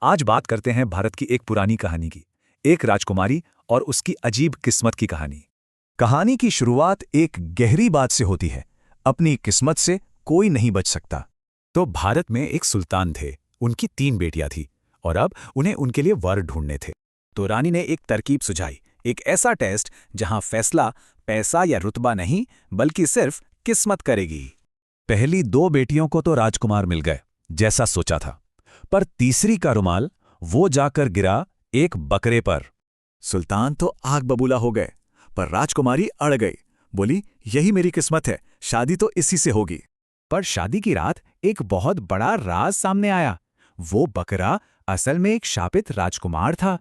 आज बात करते हैं भारत की एक पुरानी कहानी की। एक राजकुमारी और उसकी अजीब किस्मत की कहानी। कहानी की शुरुआत एक गहरी बात से होती है। अपनी किस्मत से कोई नहीं बच सकता। तो भारत में एक सुल्तान थे। उनकी 3 बेटियां थी और अब उन्हें उनके लिए वर ढूंढने थे। तो रानी ने एक तरकीब सुझाई, एक ऐसा टेस्ट जहां फैसला पैसा या रुतबा नहीं बल्कि सिर्फ किस्मत करेगी। पहली 2 बेटियों को तो राजकुमार मिल गए, जैसा सोचा था। पर तीसरी का रुमाल वो जाकर गिरा एक बकरे पर। सुल्तान तो आग बबूला हो गए, पर राजकुमारी अड़ गई। बोली, यही मेरी किस्मत है, शादी तो इसी से होगी। पर शादी की रात एक बहुत बड़ा राज सामने आया। वो बकरा असल में एक शापित राजकुमार था।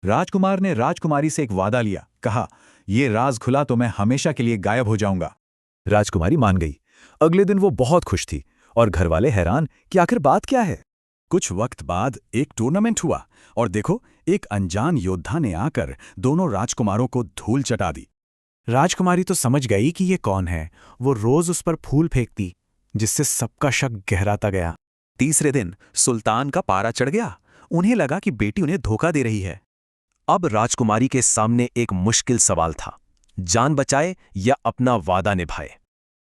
राजकुमार ने राजकुमारी से एक वादा लिया, कहा, ये राज खुला तो मैं हमेशा के लिए गायब हो जाऊंगा। राजकुमारी मान गई। अगले दिन वो बहुत खुश थी और घरवाले हैरान कि आखिर बात क्या है। कुछ वक्त बाद एक टूर्नामेंट हुआ और देखो, एक अनजान योद्धा ने आकर दोनों राजकुमारों को धूल चटा दी। राजकुमारी तो समझ गई कि ये कौन है। वो रोज उस पर फूल फेंकती, जिससे सबका शक गहराता गया। तीसरे दिन सुल्तान का पारा चढ़ गया। उन्हें लगा कि बेटी उन्हें धोखा दे रही है। अब राजकुमारी के सामने एक मुश्किल सवाल था, जान बचाए या अपना वादा निभाए।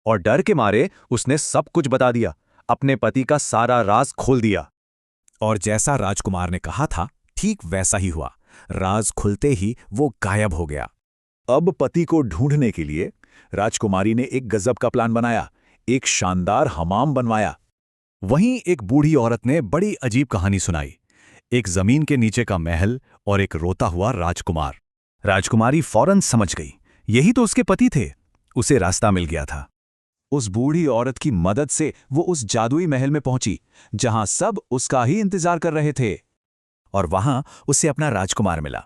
और डर के मारे उसने सब कुछ बता दिया, अपने पति का सारा राज खोल दिया। और जैसा राजकुमार ने कहा था, ठीक वैसा ही हुआ। राज खुलते ही वो गायब हो गया। अब पति को ढूंढने के लिए राजकुमारी ने एक गजब का प्लान बनाया। एक शानदार हमाम बनवाया। वहीं एक बूढ़ी औरत ने बड़ी अजीब कहानी सुनाई। एक जमीन के नीचे का महल और एक रोता हुआ राजकुमार। राजकुमारी फौरन समझ गई, यही तो उसके पति थे। उसे रास्ता मिल गया था। उस बूढ़ी औरत की मदद से वो उस जादुई महल में पहुंची, जहां सब उसका ही इंतजार कर रहे थे। और वहां उसे अपना राजकुमार मिला,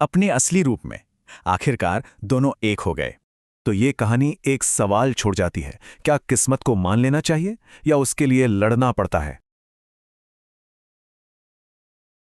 अपने असली रूप में। आखिरकार दोनों एक हो गए। तो ये कहानी एक सवाल छोड़ जाती है, क्या किस्मत को मान लेना चाहिए या उसके लिए लड़ना पड़ता है?